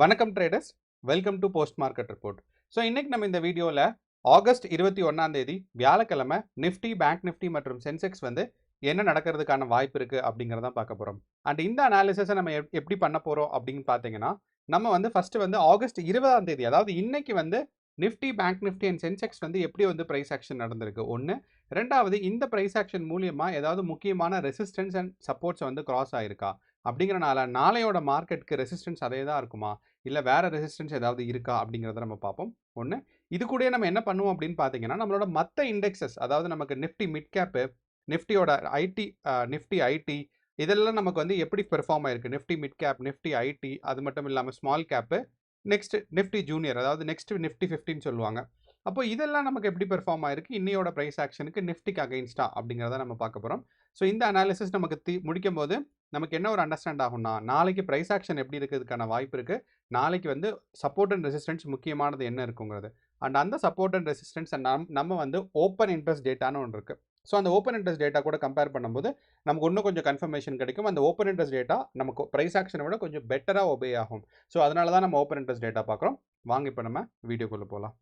வணக்கம் traders, welcome to post market report. So இன்னைக்கு நம்ம இந்த வீடியோவில் ஆகஸ்ட் 21 வியாழக்கிழமை நிஃப்டி, பேங்க் நிஃப்டி மற்றும் சென்செக்ஸ் வந்து என்ன நடக்கிறதுக்கான வாய்ப்பு இருக்குது அப்படிங்கிறத பார்க்க போகிறோம். அண்ட் இந்த அனாலிசிஸை நம்ம எப்படி பண்ண போகிறோம் அப்படின்னு பார்த்தீங்கன்னா, நம்ம வந்து ஃபஸ்ட்டு வந்து ஆகஸ்ட் 20 அதாவது இன்னைக்கு வந்து Nifty, bank Nifty and Sensex வந்து எப்படி வந்து ப்ரைஸ் ஆக்ஷன் நடந்திருக்கு ஒன்று. ரெண்டாவது, இந்த ப்ரைஸ் ஆக்ஷன் மூலியமாக ஏதாவது முக்கியமான ரெசிஸ்டன்ஸ் அண்ட் சப்போர்ட்ஸ் வந்து கிராஸ் ஆயிருக்கா அப்படிங்கிறனால நாளையோட மார்க்கெட்டுக்கு ரெசிஸ்டன்ஸ் அதே தான் இருக்குமா, இல்லை வேற ரெசிஸ்டன்ஸ் ஏதாவது இருக்கா அப்படிங்கிறத நம்ம பார்ப்போம். ஒன்று. இது கூட நம்ம என்ன பண்ணுவோம் அப்படின்னு பார்த்தீங்கன்னா, நம்மளோட மற்ற இண்டெக்ஸஸ், அதாவது நமக்கு நிஃப்டி மிட் கேப்பு, நிஃப்டியோட ஐடி, நிஃப்டி ஐடி, இதெல்லாம் நமக்கு வந்து எப்படி பெர்ஃபார்ம் ஆயிருக்கு, Nifty mid cap, Nifty IT, அது மட்டும் இல்லாமல் small cap, next Nifty junior, அதாவது நெக்ஸ்ட் நிஃப்டி 50 சொல்லுவாங்க. அப்போ இதெல்லாம் நமக்கு எப்படி பெர்ஃபார்ம் ஆயிருக்கு இன்னையோட ப்ரைஸ் ஆக்ஷனுக்கு நிஃப்டிக்கு அகைன்ஸ்டா அப்படிங்கிறத நம்ம பார்க்க போகிறோம். ஸோ இந்த அனாலிசிஸ் நமக்கு முடிக்கும் போது நமக்கு என்ன ஒரு அண்டர்ஸ்டாண்ட் ஆகும்னா, நாளைக்கு ப்ரைஸ் ஆக்ஷன் எப்படி இருக்கிறதுக்கான வாய்ப்பு இருக்குது, நாளைக்கு வந்து சப்போர்ட் அண்ட் ரெசிஸ்டன்ஸ் முக்கியமானது என்ன இருக்குங்கிறது. அண்ட் அந்த சப்போர்ட் அண்ட் ரெசிஸ்டன்ஸ் நம்ம வந்து ஓப்பன் இன்ட்ரெஸ்ட் டேட்டான்னு ஒன்று இருக்குது. ஸோ அந்த ஓப்பன் இன்ட்ரெஸ்ட் டேட்டா கூட கம்பேர் பண்ணும்போது நமக்கு இன்னும் கொஞ்சம் கன்ஃபர்மேஷன் கிடைக்கும். அந்த ஓப்பன் இன்ட்ரெஸ்ட் டேட்டா நமக்கு ப்ரைஸ் ஆக்ஷனை விட கொஞ்சம் பெட்டராக ஒபே ஆகும். ஸோ அதனால தான் நம்ம ஓப்பன் இன்ட்ரெஸ்ட் டேட்டா பார்க்குறோம். வாங்க இப்போ நம்ம வீடியோக்குள்ளே போகலாம்.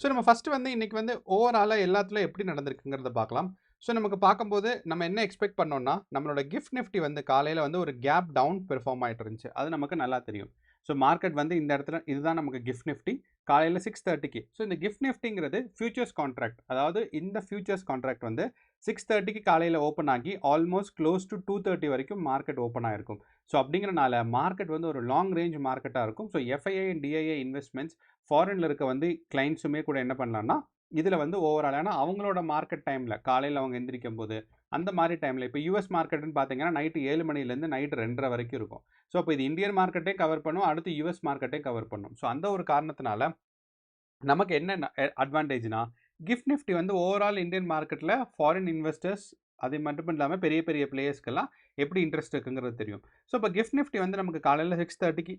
ஸோ நம்ம ஃபஸ்ட்டு வந்து இன்றைக்கி வந்து ஓவராலாக எல்லாத்துலையும் எப்படி நடந்திருக்குங்கிறத பார்க்கலாம். ஸோ நமக்கு பார்க்கும்போது நம்ம என்ன எக்ஸ்பெக்ட் பண்ணோம்னா, நம்மளோட கிஃப்ட் நிஃப்டி வந்து காலையில் வந்து ஒரு கேப் டவுன் பெர்ஃபார்ம் ஆகிட்டு இருந்துச்சு. அது நமக்கு நல்லா தெரியும். ஸோ மார்க்கெட் வந்து இந்த இடத்துல இதுதான் நமக்கு கிஃப்ட் நிஃப்டி காலையில் 6:30க்கு. ஸோ இந்த கிஃப்ட் நிஃப்டிங்கிறது ஃபியூச்சர்ஸ் கான்ட்ராக்ட், அதாவது இந்த ஃபியூச்சர்ஸ் கான்ட்ராக்ட் வந்து 6:30க்கு காலையில் ஓப்பன் ஆகி ஆல்மோஸ்ட் க்ளோஸ் டு 2:30 வரைக்கும் மார்க்கெட் ஓப்பன் ஆகிருக்கும். ஸோ அப்படிங்கிறனால மார்க்கெட் வந்து ஒரு லாங் ரேஞ்ச் மார்க்கெட்டாக இருக்கும். ஸோ எஃப்ஐஐ அண்ட் டிஐஏ இன்வெஸ்ட்மெண்ட்ஸ் ஃபாரினில் இருக்க வந்து கிளைண்ட்ஸுமே கூட என்ன பண்ணலாம்னா, இதில் வந்து ஓவரால் ஏன்னா அவங்களோட மார்க்கெட் டைமில் காலையில் அவங்க எந்திரிக்கும் போது அந்த மாதிரி டைமில் இப்போ யூஎஸ் மார்க்கெட்டுன்னு பார்த்தீங்கன்னா நைட்டு 7 மணிலேருந்து நைட்டு 2:30 வரைக்கும் இருக்கும். ஸோ அப்போ இது இந்தியன் மார்க்கெட்டே கவர் பண்ணும், அடுத்து யூஎஸ் மார்க்கெட்டே கவர் பண்ணும். ஸோ அந்த ஒரு காரணத்தினால நமக்கு என்ன அட்வான்டேஜ்னா, கிஃப்ட் நிஃப்டி வந்து ஓவரால் இந்தியன் மார்க்கெட்டில் ஃபாரின் இன்வெஸ்டர்ஸ் அது மட்டும் இல்லாமல் பெரிய பெரிய பிளேயர்ஸ்க்கெல்லாம் எப்படி இன்ட்ரெஸ்ட் இருக்குங்கிறது தெரியும். ஸோ இப்போ கிஃப்ட் நிஃப்டி வந்து நமக்கு காலையில் 6:30க்கு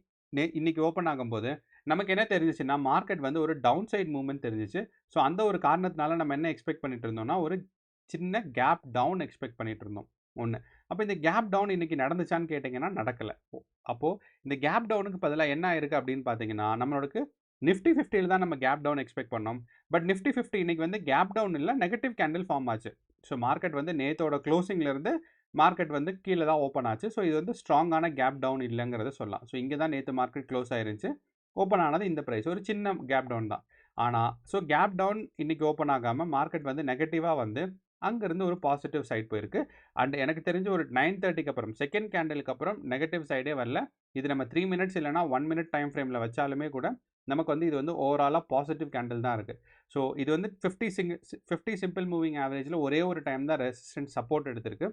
இன்னைக்கு ஓப்பன் ஆகும்போது நமக்கு என்ன தெரிஞ்சிச்சுன்னா, மார்க்கெட் வந்து ஒரு டவுன் சைட் மூவ்மெண்ட் தெரிஞ்சிச்சு. ஸோ அந்த ஒரு காரணத்தினால நம்ம என்ன எக்ஸ்பெக்ட் பண்ணிட்டு இருந்தோம்னா, ஒரு சின்ன கேப் டவுன் எக்ஸ்பெக்ட் பண்ணிட்டு இருந்தோம். ஒன்று. அப்போ இந்த கேப் டவுன் இன்னைக்கு நடந்துச்சான்னு கேட்டிங்கன்னா நடக்கலை. அப்போது இந்த கேப் டவுனுக்கு பதிலாக என்ன ஆயிருக்கு அப்படின்னு பார்த்தீங்கன்னா, நம்மளோட நிஃப்டி 50 தான் நம்ம கேப் டவுன் எக்ஸ்பெக்ட் பண்ணோம். பட் நிஃப்டி 50 இன்னைக்கு வந்து கேப் டவுன் இல்லை, நெகட்டிவ் கேண்டில் ஃபார்ம் ஆச்சு. ஸோ மார்க்கெட் வந்து நேத்தோட க்ளோசிங்லேருந்து மார்க்கெட் வந்து கீழே தான் ஓப்பன் ஆச்சு. ஸோ இது வந்து ஸ்ட்ராங்கான கேப் டவுன் இல்லைங்கிறத சொல்லலாம். ஸோ இங்கே தான் நேற்று மார்க்கெட் க்ளோஸ் ஆயிருந்துச்சு. ஓப்பன் ஆனது இந்த ப்ரைஸ் ஒரு சின்ன கேப் டவுன் தான். ஆனால் ஸோ கேப் டவுன் இன்னைக்கு ஓப்பன் ஆகாமல் மார்க்கெட் வந்து நெகட்டிவாக வந்து அங்கேருந்து ஒரு பாசிட்டிவ் சைட் போயிருக்கு. அண்ட் எனக்கு தெரிஞ்ச ஒரு 9:30க்கு அப்புறம் செகண்ட் கேண்டலுக்கு அப்புறம் நெகட்டிவ் சைடே வரல. இது நம்ம 3 மினிட்ஸ் இல்லைனா 1 மினிட் டைம் ஃப்ரேமில் வச்சாலுமே கூட நமக்கு வந்து இது வந்து ஓவராலாக பாசிட்டிவ் கேண்டில் தான் இருக்குது. ஸோ இது வந்து 50 சிம்பிள் மூவிங் ஆவரேஜில் ஒரே ஒரு டைம் தான் ரெசிஸ்டன்ஸ் சப்போர்ட் எடுத்திருக்கு.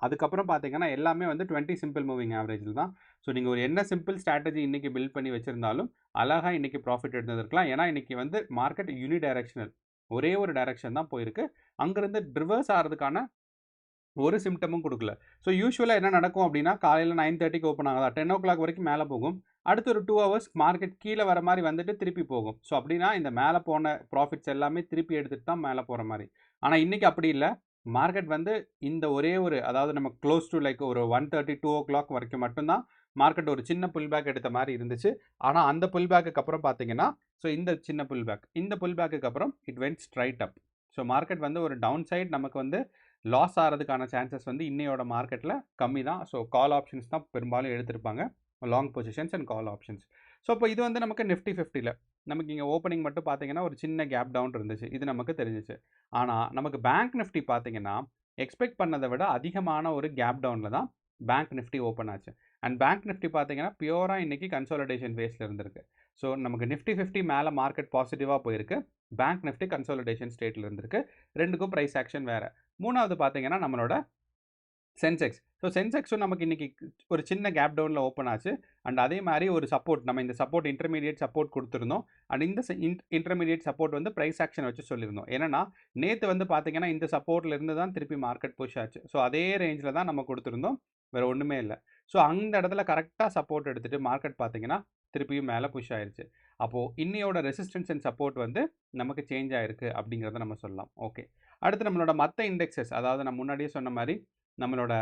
அதுக்கப்புறம் பார்த்தீங்கன்னா எல்லாமே வந்து 20 சிம்பிள் மூவிங் ஆவரேஜில் தான். ஸோ நீங்கள் ஒரு என்ன சிம்பிள் ஸ்ட்ராட்டஜி இன்றைக்கி பில்ட் பண்ணி வச்சுருந்தாலும் அழகாக இன்றைக்கி ப்ராஃபிட் எடுத்துருக்கலாம். ஏன்னா இன்றைக்கி வந்து மார்க்கெட் யூனி டைரக்ஷனல், ஒரே ஒரு டைரக்ஷன் தான் போயிருக்கு. அங்கேருந்து ரிவர்ஸ் ஆகிறதுக்கான ஒரு சிம்டமும் கொடுக்கல. ஸோ யூஸ்வலாக என்ன நடக்கும் அப்படின்னா, காலையில் 9:30க்கு ஓப்பன் ஆகுதா 10 o'clock வரைக்கும் மேலே போகும். அடுத்து ஒரு 2 hours மார்க்கெட் கீழே வர மாதிரி வந்துட்டு திருப்பி போகும். ஸோ அப்படின்னா இந்த மேலே போன ப்ராஃபிட்ஸ் எல்லாமே திருப்பி எடுத்துகிட்டு தான் மேலே போகிற மாதிரி. ஆனால் இன்றைக்கி அப்படி இல்லை. மார்க்கெட் வந்து இந்த ஒரே ஒரு அதாவது நம்ம க்ளோஸ் டு லைக் ஒரு 1:30 2 o'clock வரைக்கும் மட்டும்தான் மார்க்கெட் ஒரு சின்ன புல் பேக் எடுத்த மாதிரி இருந்துச்சு. ஆனால் அந்த புல் பேக்குக்கு அப்புறம் பார்த்தீங்கன்னா, ஸோ இந்த சின்ன புல் பேக், இந்த புல் பேக்குக்கு அப்புறம் it went straight up. So market வந்து ஒரு டவுன் சைட் நமக்கு வந்து லாஸ் ஆகிறதுக்கான சான்சஸ் வந்து இன்னையோட மார்க்கெட்டில் கம்மி தான். ஸோ கால் ஆப்ஷன்ஸ் தான் பெரும்பாலும் எடுத்திருப்பாங்க, long positions and call options. So இப்போ இது வந்து நமக்கு நிஃப்டி 50ல் நமக்கு இங்கே ஓப்பனிங் மட்டும் பார்த்தீங்கன்னா ஒரு சின்ன கேப் டவுன் இருந்துச்சு, இது நமக்கு தெரிஞ்சிச்சு. ஆனால் நமக்கு பேங்க் நிஃப்டி பார்த்தீங்கன்னா எக்ஸ்பெக்ட் பண்ணதை விட அதிகமான ஒரு கேப் டவுனில் தான் பேங்க் நிஃப்டி ஓப்பன் ஆச்சு. அண்ட் பேங்க் நிஃப்டி பார்த்தீங்கன்னா பியூராக இன்றைக்கி கன்சாலிடேஷன் ஃபேஸில் இருந்திருக்கு. ஸோ நமக்கு நிஃப்டி 50 மேலே மார்க்கெட் பாசிட்டிவாக போயிருக்கு, பேங்க் நிஃப்டி கன்சாலிடேஷன் ஸ்டேட்டில் இருந்திருக்கு. ரெண்டுக்கும் ப்ரைஸ் ஆக்ஷன் வேறு. மூணாவது பார்த்தீங்கன்னா நம்மளோட சென்செக்ஸ். ஸோ சென்செக்ஸும் நமக்கு இன்றைக்கி ஒரு சின்ன கேப் டவுனில் ஓப்பன் ஆச்சு. அண்ட் அதே மாதிரி ஒரு சப்போர்ட், நம்ம இந்த சப்போர்ட் இன்டர்மீடியேட் சப்போர்ட் கொடுத்துருந்தோம். அண்ட் இந்த இன்டர்மீடியேட் சப்போர்ட் வந்து ப்ரைஸ் ஆக்ஷன் வச்சு சொல்லியிருந்தோம். ஏன்னா நேற்று வந்து பார்த்தீங்கன்னா இந்த சப்போர்ட்டில் இருந்து தான் திருப்பி மார்க்கெட் புஷ் ஆச்சு. ஸோ அதே ரேஞ்சில் தான் நம்ம கொடுத்துருந்தோம், வேறு ஒன்றுமே இல்லை. ஸோ அந்த இடத்துல கரெக்டாக சப்போர்ட் எடுத்துகிட்டு மார்க்கெட் பார்த்தீங்கன்னா திருப்பியும் மேலே புஷ் ஆயிடுச்சு. அப்போது இன்னையோட ரெசிஸ்டன்ஸ் அண்ட் சப்போர்ட் வந்து நமக்கு சேஞ்ச் ஆகிருக்கு அப்படிங்கிறத நம்ம சொல்லலாம். ஓகே, அடுத்து நம்மளோட மற்ற இண்டெக்ஸஸ், அதாவது நான் முன்னாடியே சொன்ன மாதிரி நம்மளோட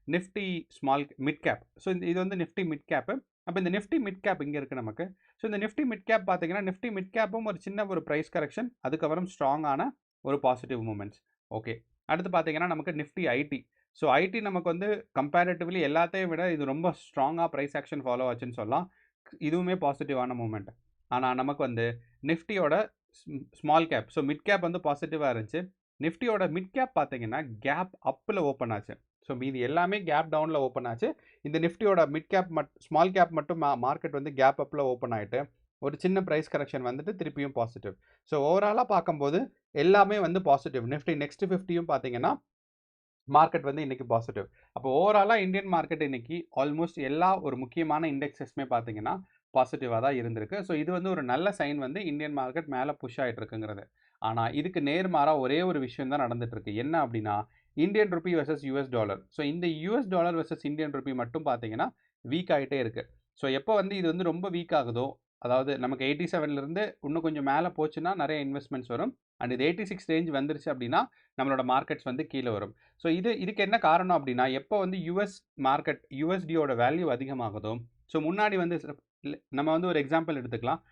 Nifty small mid cap. So இது வந்து நிஃப்டி மிட் கேப்பு. அப்போ இந்த நிஃப்டி மிட் கேப் இங்கே இருக்குது நமக்கு. ஸோ இந்த நிஃப்டி மிட் கேப் பார்த்தீங்கன்னா நிஃப்டி மிட் கேப்பும் ஒரு சின்ன ஒரு ப்ரைஸ் கரெக்ஷன், அதுக்கப்புறம் ஸ்ட்ராங்கான ஒரு பாசிட்டிவ் மூமெண்ட்ஸ். ஓகே, அடுத்து பார்த்தீங்கன்னா நமக்கு நிஃப்டி ஐடி. ஸோ ஐடி நமக்கு வந்து கம்பேரிட்டிவ்லி எல்லாத்தையும் விட இது ரொம்ப ஸ்ட்ராங்காக ப்ரைஸ் ஆக்ஷன் ஃபாலோ ஆச்சுன்னு சொல்லலாம். இதுவுமே பாசிட்டிவான மூமெண்ட். ஆனால் நமக்கு வந்து நிஃப்டியோட small cap, so mid cap வந்து பாசிட்டிவாக இருந்துச்சு. நிஃப்டியோட மிட் கேப் பார்த்தீங்கன்னா கேப் அப்பில் ஓப்பன் ஆச்சு. ஸோ மீதி எல்லாமே கேப் டவுனில் ஓப்பன் ஆச்சு. இந்த நிஃப்டியோட மிட் கேப் ஸ்மால் கேப் மட்டும் மார்க்கெட் வந்து கேப் அப்பில் ஓப்பன் ஆகிட்டு ஒரு சின்ன ப்ரைஸ் கரெக்ஷன் வந்துட்டு திருப்பியும் பாசிட்டிவ். ஸோ ஓவராலாக பார்க்கும்போது எல்லாமே வந்து பாசிட்டிவ். நிஃப்டி நெக்ஸ்ட் 50யும் பார்த்தீங்கன்னா மார்க்கெட் வந்து இன்னைக்கு பாசிட்டிவ். அப்போ ஓவராலாக இந்தியன் மார்க்கெட் இன்னைக்கு ஆல்மோஸ்ட் எல்லா ஒரு முக்கியமான இண்டெக்ஸஸ்மே பார்த்தீங்கன்னா பாசிட்டிவாக தான் இருந்திருக்கு. ஸோ இது வந்து ஒரு நல்ல சைன் வந்து இந்தியன் மார்க்கெட் மேலே புஷ் ஆகிட்டு இருக்குங்கிறது. ஆனால் இதுக்கு நேர்மாறாக ஒரே ஒரு விஷயம் தான் நடந்துட்டு இருக்கு. என்ன அப்படின்னா Indian rupee versus US dollar. So இந்த US dollar versus Indian rupee மட்டும் பார்த்தீங்கன்னா வீக் ஆகிட்டே இருக்கு. ஸோ எப்போ வந்து இது வந்து ரொம்ப வீக் ஆகுதோ, அதாவது நமக்கு 87லேருந்து இன்னும் கொஞ்சம் மேலே போச்சுன்னா நிறைய இன்வெஸ்ட்மெண்ட்ஸ் வரும். அண்ட் இது 86 ரேஞ்ச் வந்துருச்சு அப்படின்னா நம்மளோட மார்க்கெட்ஸ் வந்து கீழே வரும். ஸோ இதுக்கு என்ன காரணம் அப்படின்னா எப்போ வந்து யூஎஸ் மார்க்கெட் யூஎஸ்டியோட வேல்யூ அதிகமாகுதோ, ஸோ முன்னாடி வந்து நம்ம வந்து ஒரு எக்ஸாம்பிள் எடுத்துக்கலாம்.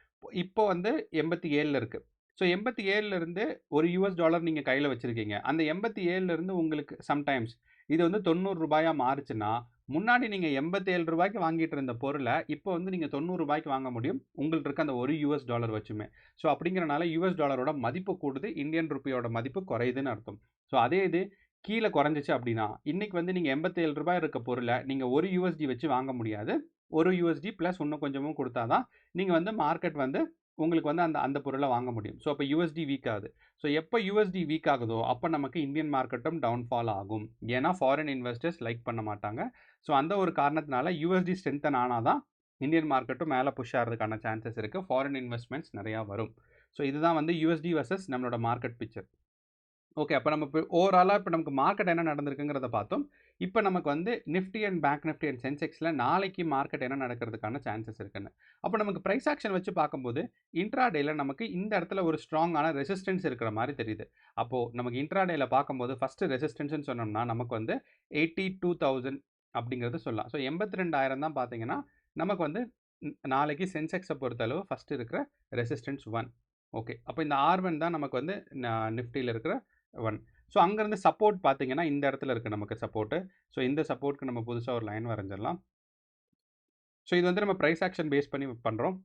இப்போ வந்து 87 இருக்குது. ஸோ 87லேருந்து ஒரு யூஎஸ் டாலர் நீங்கள் கையில் வச்சுருக்கீங்க. அந்த 87லேருந்து உங்களுக்கு சம்டைம்ஸ் இது வந்து 90 ரூபாயாக மாறுச்சுன்னா, முன்னாடி நீங்கள் 87 ரூபாய்க்கு வாங்கிட்டு இருந்த பொருளை இப்போ வந்து நீங்கள் 90 ரூபாய்க்கு வாங்க முடியும் உங்கள்கிட்ட இருக்க அந்த ஒரு யூஎஸ் டாலர் வச்சுமே. ஸோ அப்படிங்கிறனால யூஎஸ் டாலரோட மதிப்பு கூடுது, இந்தியன் ருப்பியோட மதிப்பு குறையுதுன்னு அர்த்தம். ஸோ அதே இது கீழே குறைஞ்சிச்சு அப்படின்னா இன்னைக்கு வந்து நீங்கள் 87 ரூபாய் இருக்க பொருளை நீங்கள் ஒரு யூஎஸ்டி வச்சு வாங்க முடியாது. ஒரு யூஎஸ்டி ப்ளஸ் இன்னும் கொஞ்சமும் கொடுத்தா தான் நீங்கள் வந்து மார்க்கெட் வந்து உங்களுக்கு வந்து அந்த பொருளை வாங்க முடியும். ஸோ அப்போ யூஎஸ்டி வீக் ஆகுது. ஸோ எப்போ யூஎஸ்டி வீக் ஆகுதோ அப்போ நமக்கு இந்தியன் மார்க்கெட்டும் டவுன்ஃபால் ஆகும். ஏன்னா ஃபாரின் இன்வெஸ்டர்ஸ் லைக் பண்ண மாட்டாங்க. ஸோ அந்த ஒரு காரணத்தினால யூஎஸ்டி ஸ்ட்ரென்தன் ஆனால் தான் இந்தியன் மார்க்கெட்டும் மேலே புஷ் ஆகிறதுக்கான சான்சஸ் இருக்குது. ஃபாரின் இன்வெஸ்ட்மெண்ட்ஸ் நிறையா வரும். ஸோ இதுதான் வந்து யூஎஸ்டி வர்சஸ் நம்மளோட மார்க்கெட் பிக்சர். ஓகே, அப்போ நம்ம இப்போ ஓவராலாக இப்போ நமக்கு மார்க்கெட் என்ன நடந்திருக்குங்கிறத பார்த்தோம். இப்போ நமக்கு வந்து Nifty and bank Nifty and சென்செக்ஸில் நாளைக்கு மார்க்கெட் என்ன நடக்கிறதுக்கான சான்சஸ் இருக்குன்னு. அப்போ நமக்கு ப்ரைஸ் ஆக்ஷன் வச்சு பார்க்கும்போது இன்ட்ராடேல நமக்கு இந்த இடத்துல ஒரு ஸ்ட்ராங்கான ரெசிஸ்டன்ஸ் இருக்கிற மாதிரி தெரியுது. அப்போது நமக்கு இன்ட்ராடேல பார்க்கும்போது ஃபஸ்ட்டு ரெசிஸ்டன்ஸ்னு சொன்னோம்னா நமக்கு வந்து 82,000 அப்படிங்கிறது சொல்லலாம். ஸோ 82,000 தான் பார்த்தீங்கன்னா நமக்கு வந்து நாளைக்கு சென்செக்ஸை பொறுத்தளவு ஃபஸ்ட்டு இருக்கிற ரெசிஸ்டன்ஸ் 1. ஓகே, அப்போ இந்த R1 தான் நமக்கு வந்து நிஃப்டியில் இருக்கிற 1. ஸோ அங்கேருந்து சப்போர்ட் பார்த்தீங்கன்னா இந்த இடத்துல இருக்குது நமக்கு சப்போர்ட்டு. ஸோ இந்த சப்போர்ட்க்கு நம்ம புதுசாக ஒரு லைன் வரைஞ்சிடலாம். ஸோ இது வந்து நம்ம ப்ரைஸ் ஆக்ஷன் பேஸ் பண்ணி பண்ணுறோம்.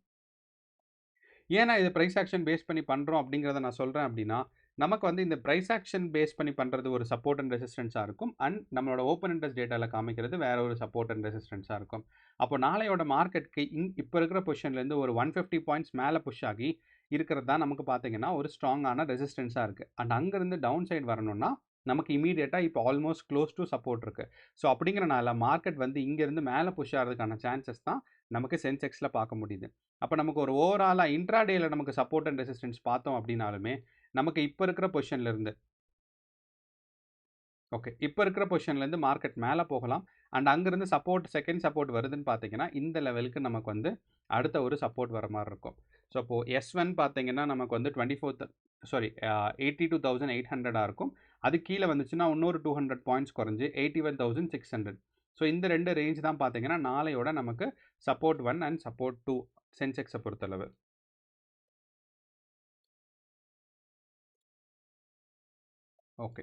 ஏன்னா இது ப்ரைஸ் ஆக்ஷன் பேஸ் பண்ணி பண்ணுறோம் அப்படிங்கிறத நான் சொல்கிறேன் அப்படின்னா நமக்கு வந்து இந்த ப்ரைஸ் ஆக்ஷன் பேஸ் பண்ணி பண்ணுறது ஒரு சப்போர்ட் அண்ட் ரெசிஸ்டன்ஸாக இருக்கும். அண்ட் நம்மளோட ஓப்பன் இன்ட்ரெஸ்ட் டேட்டாவில் காமிக்கிறது வேற ஒரு சப்போர்ட் அண்ட் ரெசிஸ்டன்ஸாக இருக்கும். அப்போ நாளையோட மார்க்கெட்டுக்கு இப்போ இருக்கிற பொசிஷன்லேருந்து ஒரு 150 பாயிண்ட்ஸ் மேலே புஷ் ஆகி இருக்கிறது தான் நமக்கு பார்த்தீங்கன்னா ஒரு ஸ்ட்ராங்கான ரெசிஸ்டன்ஸாக இருக்குது. அண்ட் அங்கேருந்து டவுன் சைடு வரணும்னா நமக்கு இமீடியட்டாக இப்போ ஆல்மோஸ்ட் க்ளோஸ் டு சப்போர்ட் இருக்குது. ஸோ அப்படிங்கிறனால மார்க்கெட் வந்து இங்கேருந்து மேலே புஷ் ஆகிறதுக்கான சான்சஸ் தான் நமக்கு சென்செக்ஸில் பார்க்க முடியுது. அப்போ நமக்கு ஒரு ஓவராலாக இன்ட்ராடேயில் நமக்கு சப்போர்ட் அண்ட் ரெசிஸ்டன்ஸ் பார்த்தோம் அப்படின்னாலுமே நமக்கு இப்போ இருக்கிற பொசிஷன்லேருந்து ஓகே இப்போ இருக்கிற பொசிஷன்லேருந்து மார்க்கெட் மேலே போகலாம். அண்ட் அங்கேருந்து சப்போர்ட் செகண்ட் சப்போர்ட் வருதுன்னு பார்த்தீங்கன்னா இந்த லெவலுக்கு நமக்கு வந்து அடுத்த ஒரு சப்போர்ட் வர மாதிரி இருக்கும். ஸோ அப்போது S1 பார்த்தீங்கன்னா நமக்கு வந்து 82,800 இருக்கும். அது கீழே வந்துச்சுன்னா இன்னொரு 200 பாயிண்ட்ஸ் குறைஞ்சி 81,600. ஸோ இந்த ரெண்டு ரேஞ்ச் தான் பார்த்தீங்கன்னா நாளையோட நமக்கு சப்போர்ட் 1 அண்ட் சப்போர்ட் 2 சென்செக்ஸை பொறுத்தளவு. ஓகே,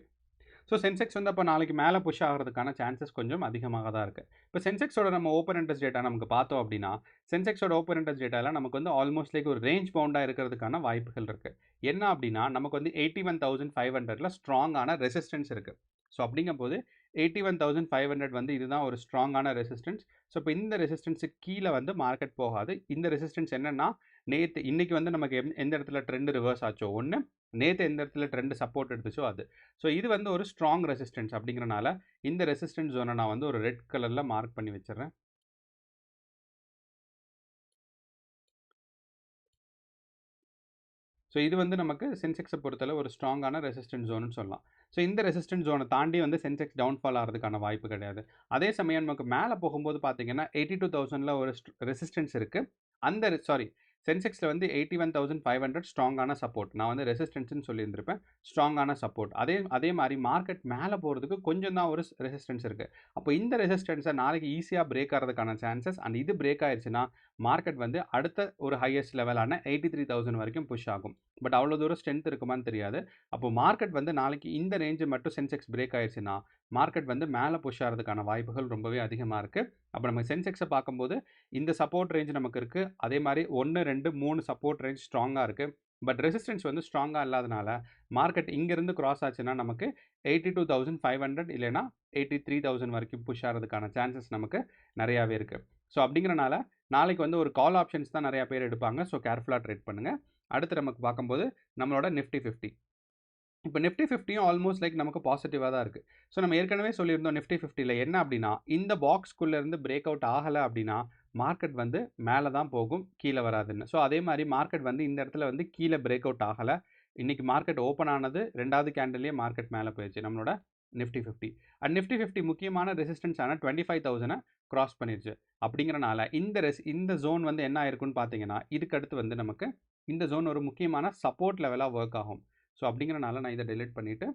ஸோ சென்செக்ஸ் வந்து அப்போ நாளைக்கு மேலே புஷ் ஆகிறதுக்கான சான்சஸ் கொஞ்சம் அதிகமாக தான் இருக்குது. இப்போ சென்செக்ஸோட நம்ம ஓப்பன் இன்ட்ரெஸ்ட் டேட்டா நமக்கு பார்த்தோம் அப்படின்னா சென்செக்ஸோட ஓப்பன் இன்ட்ரெஸ்ட் டேட்டாவில் நமக்கு வந்து ஆல்மோஸ்ட் லைக் ஒரு ரேஞ்ச் பவுண்டாக இருக்கிறதுக்கான வாய்ப்புகள் இருக்குது. என்ன அப்படின்னா நமக்கு வந்து 81,500 ஸ்ட்ராங்கான ரெசிஸ்டன்ஸ் இருக்குது. ஸோ அப்படிங்கும்போது 81,500 வந்து இதுதான் ஒரு ஸ்ட்ராங்கான ரெசிஸ்டன்ஸ். ஸோ இப்போ இந்த ரெசிஸ்டன்ஸுக்கு கீழே வந்து மார்க்கெட் போகாது. இந்த ரெசிஸ்டன்ஸ் என்னென்னா இன்னைக்கு வந்து நமக்கு எந்த இடத்துல ட்ரெண்ட் ரிவர்ஸ் ஆச்சோ ஒன்று, நேற்று எந்த இடத்துல ட்ரெண்ட் சப்போர்ட் எடுத்துச்சோ அது. ஸோ இது வந்து ஒரு ஸ்ட்ராங் ரெசிஸ்டன்ஸ் அப்படிங்கிறனால இந்த ரெசிஸ்டன்ஸ் ஜோனை நான் வந்து ஒரு ரெட் கலரில் மார்க் பண்ணி வச்சிடுறேன். ஸோ இது வந்து நமக்கு சென்செக்ஸை பொறுத்தளவு ஒரு ஸ்ட்ராங்கான ரெசிஸ்டன்ஸ் ஜோன்னு சொல்லலாம். ஸோ இந்த ரெசிஸ்டன்ஸ் ஜோனை தாண்டி வந்து சென்செக்ஸ் டவுன்ஃபால் ஆகிறதுக்கான வாய்ப்பு கிடையாது. அதே சமயம் நமக்கு மேலே போகும்போது பார்த்தீங்கன்னா 82,000ல் ஒரு ரெசிஸ்டன்ஸ் இருக்குது. சென்செக்ஸில் வந்து 81,500 ஸ்ட்ராங்கான சப்போர்ட். நான் வந்து ரெசிஸ்டன்ஸ்னு சொல்லியிருந்திருப்பேன். ஸ்ட்ராங்கான சப்போர்ட். அதே மாதிரி மார்க்கெட் மேலே போகிறதுக்கு கொஞ்சம் தான் ஒரு ரெசிஸ்டன்ஸ் இருக்குது. அப்போ இந்த ரெசிஸ்டன்ஸை நாளைக்கு ஈஸியாக பிரேக் ஆகிறதுக்கான சான்சஸ் அண்ட் இது பிரேக் ஆயிடுச்சுன்னா மார்க்கெட் வந்து அடுத்த ஒரு ஹையஸ்ட் லெவலான 83,000 வரைக்கும் புஷ் ஆகும். பட் அவ்வளோ தூரம் ஸ்ட்ரென்த் இருக்குமான்னு தெரியாது. அப்போ மார்க்கெட் வந்து நாளைக்கு இந்த ரேஞ்சு மட்டும் சென்செக்ஸ் பிரேக் ஆயிடுச்சுன்னா மார்க்கெட் வந்து மேலே புஷ் ஆகிறதுக்கான வாய்ப்புகள் ரொம்பவே அதிகமாக இருக்குது. அப்போ நம்ம சென்செக்ஸை பார்க்கும்போது இந்த சப்போர்ட் ரேஞ்ச் நமக்கு இருக்குது. அதே மாதிரி 1, 2, 3 சப்போர்ட் ரேஞ்ச் ஸ்ட்ராங்காக இருக்குது. பட் ரெசிஸ்டன்ஸ் வந்து ஸ்ட்ராங்காக இல்லாதனால மார்க்கெட் இங்கேருந்து கிராஸ் ஆச்சுன்னா நமக்கு 82,500 இல்லைனா 83,000 வரைக்கும் புஷ் ஆகிறதுக்கான சான்சஸ் நமக்கு நிறையாவே இருக்குது. ஸோ அப்படிங்கிறனால நாளைக்கு வந்து ஒரு கால் ஆப்ஷன்ஸ் தான் நிறையா பேர் எடுப்பாங்க. ஸோ கேர்ஃபுல்லாக ட்ரேட் பண்ணுங்கள். அடுத்து நமக்கு பார்க்கும்போது நம்மளோட நிஃப்டி 50. இப்போ நிஃப்டி 50யும் ஆல்மோஸ்ட் லைக் நமக்கு பாசிட்டிவாக தான் இருக்குது. ஸோ நம்ம ஏற்கனவே சொல்லியிருந்தோம் நிஃப்டி 50ல் என்ன அப்படின்னா இந்த பாக்ஸ்குள்ளேருந்து பிரேக் அவுட் ஆகலை அப்படின்னா மார்க்கெட் வந்து மேலே தான் போகும், கீழே வராதுன்னு. ஸோ அதே மாதிரி மார்க்கெட் வந்து இந்த இடத்துல வந்து கீழே பிரேக் அவுட் ஆகலை. இன்றைக்கி மார்க்கெட் ஓப்பன் ஆனது 2வது கேண்டில்லே மார்க்கெட் மேலே போயிடுச்சு நம்மளோட நிஃப்டி 50. அண்ட் நிஃப்டி 50 முக்கியமான ரெசிஸ்டன்ஸான 25,000 கிராஸ் பண்ணிடுச்சு. அப்படிங்கிறனால இந்த ஜோன் வந்து என்ன ஆயிருக்குன்னு பார்த்தீங்கன்னா இதுக்கு அடுத்து வந்து நமக்கு இந்த ஜோன் ஒரு முக்கியமான சப்போர்ட் லெவலாக ஒர்க் ஆகும். ஸோ அப்படிங்கிறனால நான் இதை டெலிட் பண்ணிவிட்டு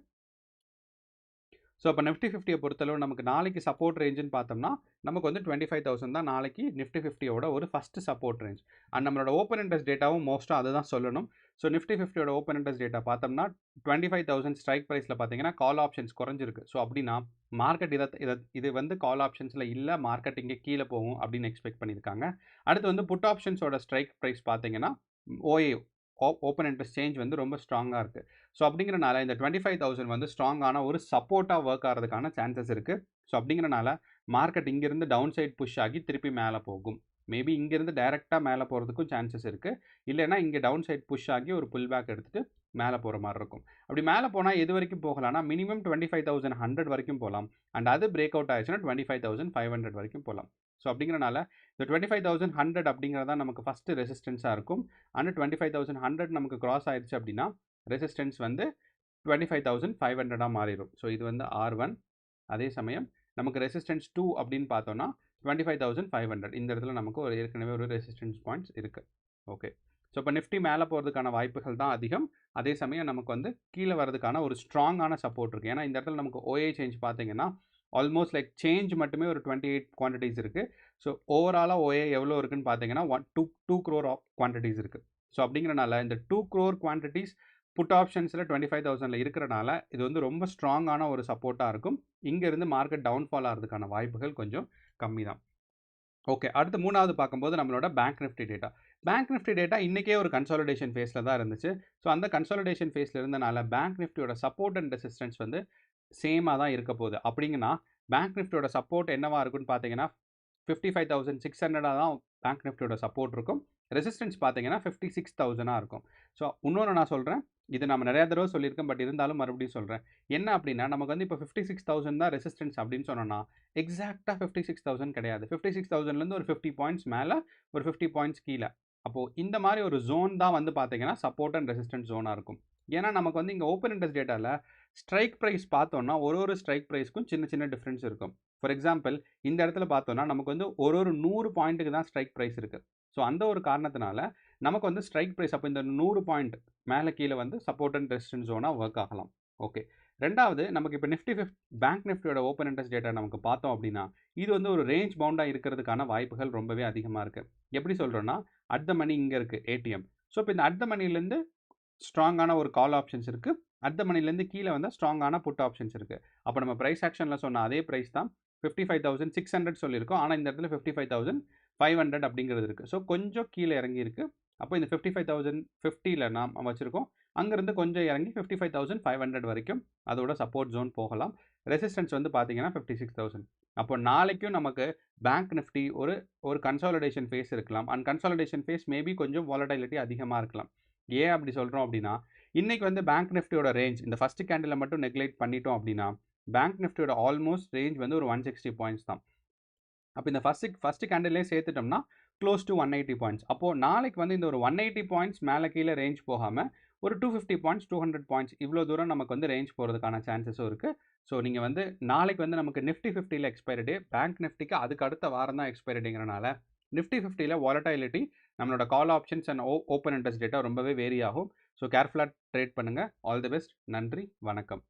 ஸோ இப்போ நிஃப்டி 50யை பொறுத்தளவு நமக்கு நாளைக்கு சப்போர்ட் ரேஞ்சுன்னு பார்த்தோம்னா நமக்கு வந்து 25,000 தான் நாளைக்கு நிஃப்டி 50யோட ஒரு ஃபஸ்ட்டு சப்போர்ட் ரேஞ்ச். அண்ட் நம்மளோட ஓப்பன் இன்ட்ரெஸ்ட் டேட்டாவும் மோஸ்ட்டாக அதை தான் சொல்லணும். ஸோ நிஃப்டி 50யோட ஓப்பன் இன்ட்ரெஸ்ட் டேட்டா பார்த்தோம்னா 25,000 ஸ்ட்ரைக் ப்ரைஸில் பார்த்தீங்கன்னா கால் ஆப்ஷன்ஸ் குறைஞ்சிருக்கு. ஸோ அப்படின்னா மார்க்கெட் இது வந்து கால் ஆப்ஷன்ஸில் இல்லை, மார்க்கெட் இங்கே கீழே போகும் அப்படின்னு எக்ஸ்பெக்ட் பண்ணியிருக்காங்க. அடுத்து வந்து புட் ஆப்ஷன்ஸோட ஸ்ட்ரைக் ப்ரைஸ் பார்த்தீங்கன்னா ஓஏ ஓப்பன் இன்ட்ரெஸ்ட் சேஞ்ச் வந்து ரொம்ப ஸ்ட்ராங்காக இருக்குது. ஸோ அப்படிங்கிறனால இந்த 25,000 வந்து ஸ்ட்ராங்கான ஒரு சப்போர்ட்டாக ஒர்க் ஆகிறதுக்கான சான்சஸ் இருக்குது. ஸோ அப்படிங்கிறனால மார்க்கெட் இங்கேருந்து டவுன் சைட் புஷ் ஆகி திருப்பி மேலே போகும். மேபி இங்கேருந்து டைரெக்டாக மேலே போகிறதுக்கும் சான்சஸ் இருக்குது. இல்லைனா இங்கே டவுன் சைட் புஷ் ஆகி ஒரு புல் பேக் எடுத்துகிட்டு மேலே போகிற மாதிரி இருக்கும். அப்படி மேலே போனால் எது வரைக்கும் போகலாம்னா மினிமம் 25,100 வரைக்கும் போகலாம். அண்ட் அது பிரேக் அவுட் ஆயிடுச்சுன்னா 25,500 வரைக்கும் போகலாம். ஸோ அப்படிங்கிறனால இந்த 25,100 அப்படிங்கிறது தான் நமக்கு ஃபஸ்ட்டு ரெசிஸ்டன்ஸாக இருக்கும். அண்ட் 25,100 நமக்கு கிராஸ் ஆயிடுச்சு அப்படின்னா ரெசிஸ்டன்ஸ் வந்து 25,500 மாறிடும். ஸோ இது வந்து R1. அதே சமயம் நமக்கு ரெசிஸ்டன்ஸ் 2 அப்படின்னு பார்த்தோன்னா 25,500. இந்த இடத்துல நமக்கு ஒரு ஏற்கனவே ஒரு ரெசிஸ்டன்ஸ் பாயிண்ட்ஸ் இருக்குது. ஓகே, ஸோ இப்போ நிஃப்டி மேலே போகிறதுக்கான வாய்ப்புகள் தான் அதிகம். அதே சமயம் நமக்கு வந்து கீழே வரதுக்கான ஒரு ஸ்ட்ராங்கான சப்போர்ட் இருக்குது. ஏன்னா இந்த இடத்துல நமக்கு OA சேஞ்ச் பார்த்தீங்கன்னா ஆல்மோஸ்ட் லைக் சேஞ்ச் மட்டுமே ஒரு 28 குவான்டிட்டிஸ் இருக்குது. ஸோ ஓவராலாக OA எவ்வளோ இருக்குன்னு பார்த்தீங்கன்னா 2 crore குவான்டிட்டிஸ் இருக்குது. ஸோ அப்படிங்கிறனால இந்த 2 crore குவான்டிட்டிஸ் புட் ஆப்ஷன்ஸில் 25,000 இருக்கிறனால இது வந்து ரொம்ப ஸ்ட்ராங்கான ஒரு சப்போர்ட்டாக இருக்கும். இங்கேருந்து மார்க்கெட் டவுன்ஃபால் ஆகிறதுக்கான வாய்ப்புகள் கொஞ்சம் கம்மி தான். ஓகே, அடுத்து 3வது பார்க்கும்போது நம்மளோட bank Nifty data. Bank Nifty data இன்றைக்கே ஒரு கன்சாலிடேஷன் ஃபேஸில் தான் இருந்துச்சு. ஸோ அந்த கன்சாலிடேஷன் ஃபேஸில் இருந்தனால பேங்க் நிஃப்டியோட சப்போர்ட் அண்ட் ரெசிஸ்டன்ஸ் வந்து சேமாக தான் இருக்க போகுது. அப்படிங்கன்னா பேங்க் நிஃப்டியோட சப்போர்ட் என்னவாக இருக்குன்னு பார்த்தீங்கன்னா 55,600 தான் பேங்க் நிஃப்டியோட சப்போர்ட் இருக்கும். ரெசிஸ்டன்ஸ் பார்த்தீங்கன்னா 56,000 இருக்கும். ஸோ இன்னொன்று நான் சொல்கிறேன், இது நம்ம நிறையா தடவை சொல்லியிருக்கேன், பட் இருந்தாலும் மறுபடியும் சொல்கிறேன். என்ன அப்படின்னா நமக்கு வந்து இப்போ 56,000 தான் ரெசிஸ்டன்ஸ் அப்படின்னு சொன்னோன்னா எக்ஸாக்டாக 56,000 கிடையாது. 56,000லேருந்து ஒரு 50 பாயிண்ட்ஸ் மேலே, ஒரு 50 பாயிண்ட்ஸ் கீழே. அப்போது இந்த மாதிரி ஒரு ஜோன் தான் வந்து பார்த்தீங்கன்னா சப்போர்ட் அண்ட் ரெசிஸ்டன்ஸ் ஜோனாக இருக்கும். ஏன்னா நமக்கு வந்து இங்கே ஓப்பன் இன்ட்ரெஸ்ட் டேட்டாவில் ஸ்ட்ரைக் ப்ரைஸ் பார்த்தோன்னா ஒரு ஸ்ட்ரைக் ப்ரைஸ்க்கும் சின்ன சின்ன டிஃப்ரென்ஸ் இருக்கும். ஃபார் எக்ஸாம்பிள் இந்த இடத்துல பார்த்தோன்னா நமக்கு வந்து ஒரு 100 பாயிண்ட்டுக்கு தான் ஸ்ட்ரைக் ப்ரைஸ் இருக்குது. ஸோ அந்த ஒரு காரணத்தினால நமக்கு வந்து ஸ்ட்ரைக் ப்ரைஸ் அப்போ இந்த 100 பாயிண்ட் மேலே கீழே வந்து சப்போர்ட் அண்ட் ரெசிஸ்டன்ஸ் ஜோனாக ஒர்க் ஆகலாம். ஓகே, ரெண்டாவது நமக்கு இப்போ பேங்க் நிஃப்டியோட ஓப்பன் இன்ட்ரெஸ்ட் டேட்டா நமக்கு பார்த்தோம் அப்படின்னா இது வந்து ஒரு ரேஞ்ச் பவுண்டாக இருக்கிறதுக்கான வாய்ப்புகள் ரொம்பவே அதிகமாக இருக்குது. எப்படி சொல்கிறோன்னா அட் த மணி இங்கே இருக்குது ATM. ஸோ இப்போ இந்த அட் த மணிலேருந்து ஸ்ட்ராங்கான ஒரு கால் ஆப்ஷன்ஸ் இருக்குது. அட் த மணிலேருந்து கீழே வந்து ஸ்ட்ராங்கான புட் ஆப்ஷன்ஸ் இருக்குது. அப்போ நம்ம ப்ரைஸ் ஆக்ஷனில் சொன்ன அதே ப்ரைஸ் தான் 55,600 சொல்லியிருக்கோம். ஆனால் இந்த இடத்துல 55,500 அப்படிங்கிறது இருக்குது. ஸோ கொஞ்சம் கீழே இறங்கி இருக்குது. அப்போ இந்த 55,050 நாம் வச்சுருக்கோம். அங்கேருந்து கொஞ்சம் இறங்கி 55,500 வரைக்கும் அதோட சப்போர்ட் ஜோன் போகலாம். ரெசிஸ்டன்ஸ் வந்து பார்த்தீங்கன்னா 56,000. அப்போ நாளைக்கும் நமக்கு பேங்க் நிஃப்டி ஒரு கன்சாலிடேஷன் ஃபேஸ் இருக்கலாம். அண்ட் கன்சாலிடேஷன் ஃபேஸ் மேபி கொஞ்சம் வாலடைலிட்டி அதிகமாக இருக்கலாம். ஏன் அப்படி சொல்கிறோம் அப்படின்னா இன்றைக்கி வந்து பேங்க் நிஃப்டியோட ரேஞ்ச் இந்த ஃபஸ்ட்டு கேண்டில் மட்டும் நெக்லெக்ட் பண்ணிட்டோம் அப்படின்னா பேங்க் நிஃப்டியோட ஆல்மோஸ்ட் ரேஞ்ச் வந்து ஒரு 160 பாயிண்ட்ஸ் தான். அப்போ இந்த ஃபஸ்ட்டு கேண்டிலே சேர்த்துட்டோம்னா க்ளோஸ் டு 180 பாயிண்ட்ஸ். அப்போது நாளைக்கு வந்து இந்த ஒரு 180 பாயிண்ட்ஸ் மேலே கீழே ரேஞ்ச் போகாமல் ஒரு 250 பாயிண்ட்ஸ் 200 பாயிண்ட்ஸ் இவ்வளோ தூரம் நமக்கு வந்து ரேஞ்ச் போகிறதுக்கான சான்சஸும் இருக்குது. ஸோ நீங்கள் வந்து நாளைக்கு வந்து நமக்கு நிஃப்டி 50ல் எக்ஸ்பைரி டே, பேங்க் நிஃப்டிக்கு அதுக்கு அடுத்த வாரம் தான் எக்ஸ்பைரி டேங்கிறனால நிஃப்டி 50ல் வாலடைலிட்டி நம்மளோட கால் options and open interest data ரொம்பவே வேரி ஆகும். ஸோ கேர்ஃபுல்லாக ட்ரேட் பண்ணுங்கள். All the best. நன்றி, வணக்கம்.